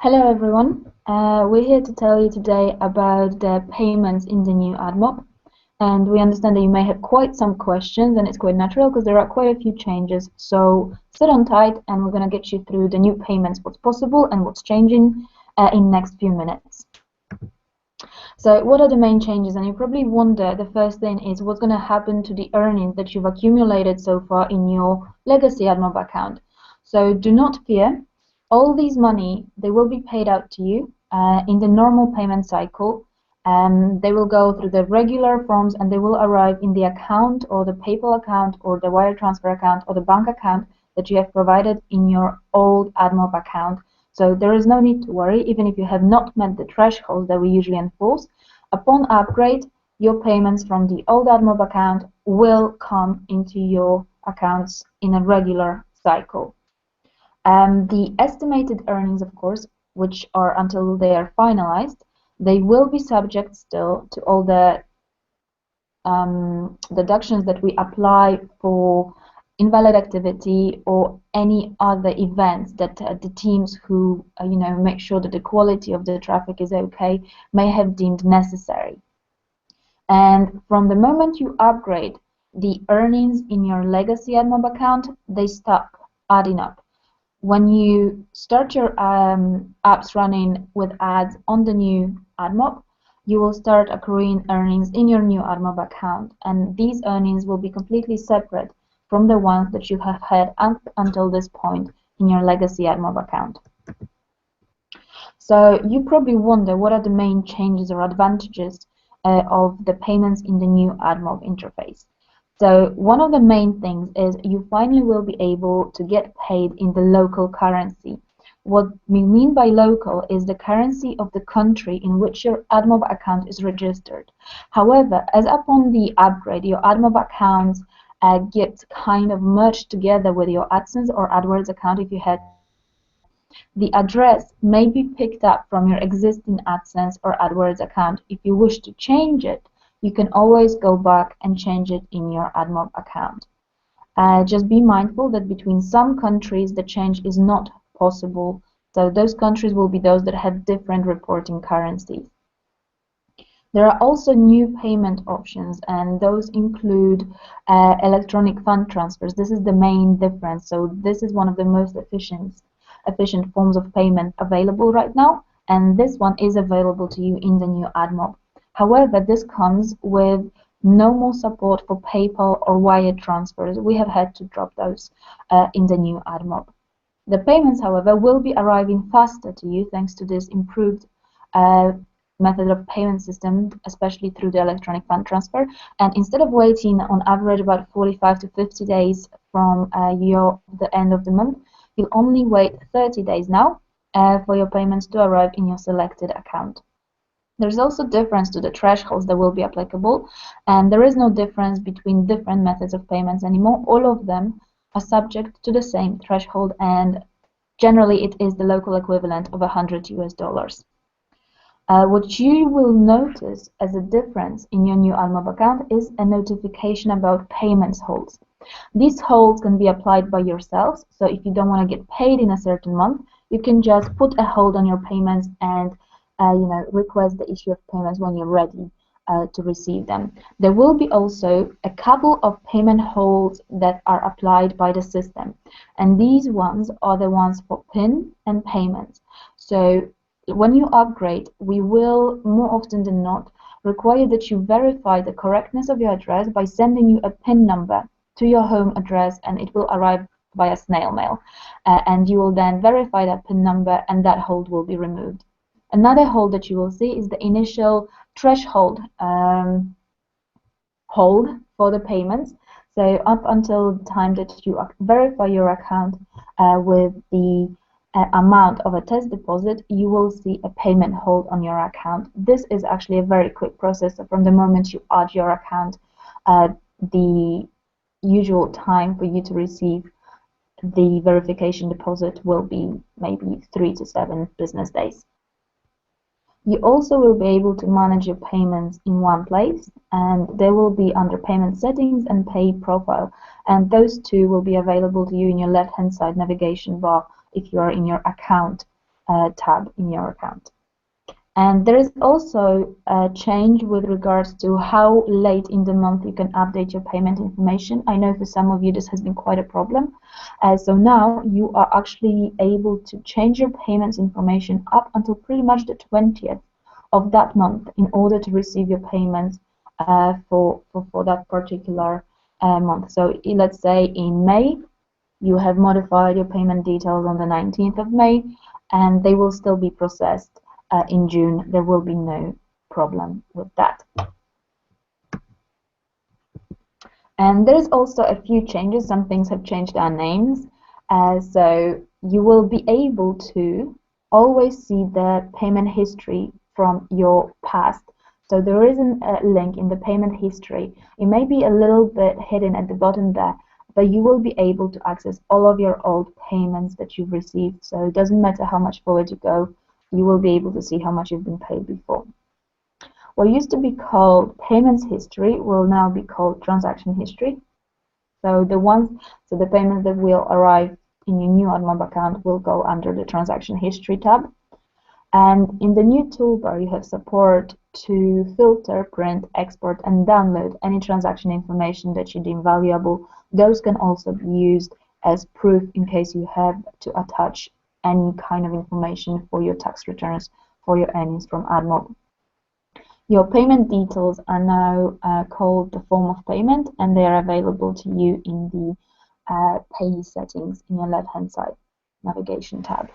Hello everyone. We're here to tell you today about the payments in the new Admob. And we understand that you may have quite some questions, and it's quite natural because there are quite a few changes. So sit on tight, and we're going to get you through the new payments, what's possible and what's changing in the next few minutes. So what are the main changes? And you probably wonder, the first thing is what's going to happen to the earnings that you've accumulated so far in your legacy Admob account. So do not fear. All these money, they will be paid out to you in the normal payment cycle. They will go through the regular forms and they will arrive in the account or the PayPal account or the wire transfer account or the bank account that you have provided in your old Admob account. So there is no need to worry, even if you have not met the threshold that we usually enforce. Upon upgrade, your payments from the old Admob account will come into your accounts in a regular cycle. The estimated earnings, of course, which are until they are finalized, they will be subject still to all the deductions that we apply for invalid activity or any other events that the teams who make sure that the quality of the traffic is okay may have deemed necessary. And from the moment you upgrade, the earnings in your legacy Admob account, they stop adding up. When you start your apps running with ads on the new Admob, you will start accruing earnings in your new Admob account, and these earnings will be completely separate from the ones that you have had up until this point in your legacy Admob account. So you probably wonder what are the main changes or advantages of the payments in the new Admob interface. So one of the main things is you finally will be able to get paid in the local currency. What we mean by local is the currency of the country in which your Admob account is registered. However, as upon the upgrade, your Admob accounts get kind of merged together with your AdSense or AdWords account if you had. The address may be picked up from your existing AdSense or AdWords account. If you wish to change it, you can always go back and change it in your Admob account. Just be mindful that between some countries the change is not possible, so those countries will be those that have different reporting currencies. There are also new payment options, and those include electronic fund transfers. This is the main difference, so this is one of the most efficient forms of payment available right now, and this one is available to you in the new Admob. However, this comes with no more support for PayPal or wire transfers. We have had to drop those in the new Admob. The payments, however, will be arriving faster to you thanks to this improved method of payment system, especially through the electronic fund transfer. And instead of waiting on average about 45 to 50 days from the end of the month, you'll only wait 30 days now for your payments to arrive in your selected account. There's also difference to the thresholds that will be applicable, and there is no difference between different methods of payments anymore. All of them are subject to the same threshold, and generally it is the local equivalent of $100 US. What you will notice as a difference in your new Admob account is a notification about payments holds. These holds can be applied by yourselves, so if you don't want to get paid in a certain month, you can just put a hold on your payments and request the issue of payments when you're ready to receive them. There will be also a couple of payment holds that are applied by the system, and these ones are the ones for PIN and payments. So when you upgrade, we will more often than not require that you verify the correctness of your address by sending you a PIN number to your home address, and it will arrive via snail mail, and you will then verify that PIN number and that hold will be removed. Another hold that you will see is the initial threshold hold for the payments. So up until the time that you verify your account with the amount of a test deposit, you will see a payment hold on your account. This is actually a very quick process. So from the moment you add your account, the usual time for you to receive the verification deposit will be maybe 3 to 7 business days. You also will be able to manage your payments in one place, and they will be under payment settings and pay profile, and those two will be available to you in your left hand side navigation bar if you are in your account tab in your account. And there is also a change with regards to how late in the month you can update your payment information. I know for some of you this has been quite a problem. So now you are actually able to change your payments information up until pretty much the 20th of that month in order to receive your payments for that particular month. So let's say in May, you have modified your payment details on the 19th of May, and they will still be processed in June. There will be no problem with that. And there's also a few changes. Some things have changed their names. So you will be able to always see the payment history from your past. So there isn't a link in the payment history. It may be a little bit hidden at the bottom there, but you will be able to access all of your old payments that you've received. So it doesn't matter how much forward you go, you will be able to see how much you've been paid before. What used to be called payments history will now be called transaction history. So the payments that will arrive in your new Admob account will go under the transaction history tab. And in the new toolbar, you have support to filter, print, export, and download any transaction information that you deem valuable. Those can also be used as proof in case you have to attach any kind of information for your tax returns for your earnings from Admob. Your payment details are now called the form of payment, and they are available to you in the payee settings in your left-hand side navigation tab.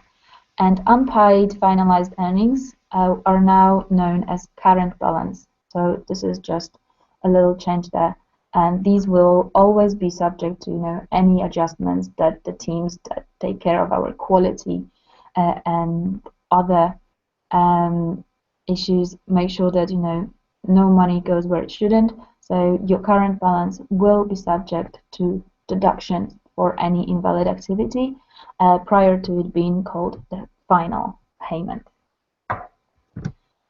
And unpaid finalized earnings are now known as current balance. So this is just a little change there. And these will always be subject to any adjustments that the teams that take care of our quality and other issues make sure that no money goes where it shouldn't. So your current balance will be subject to deduction for any invalid activity prior to it being called the final payment.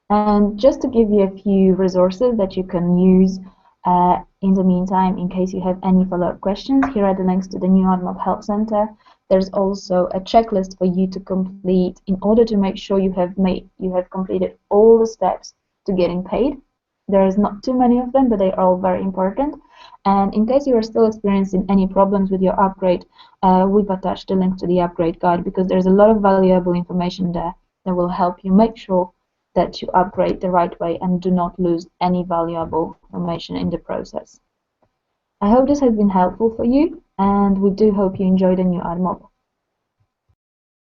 And just to give you a few resources that you can use in the meantime, in case you have any follow-up questions, here are the links to the new Admob Help Center. There's also a checklist for you to complete in order to make sure you have completed all the steps to getting paid. There is not too many of them, but they are all very important. And in case you are still experiencing any problems with your upgrade, we've attached a link to the upgrade guide because there's a lot of valuable information there that will help you make sure that you upgrade the right way and do not lose any valuable information in the process. I hope this has been helpful for you, and we do hope you enjoy the new Admob.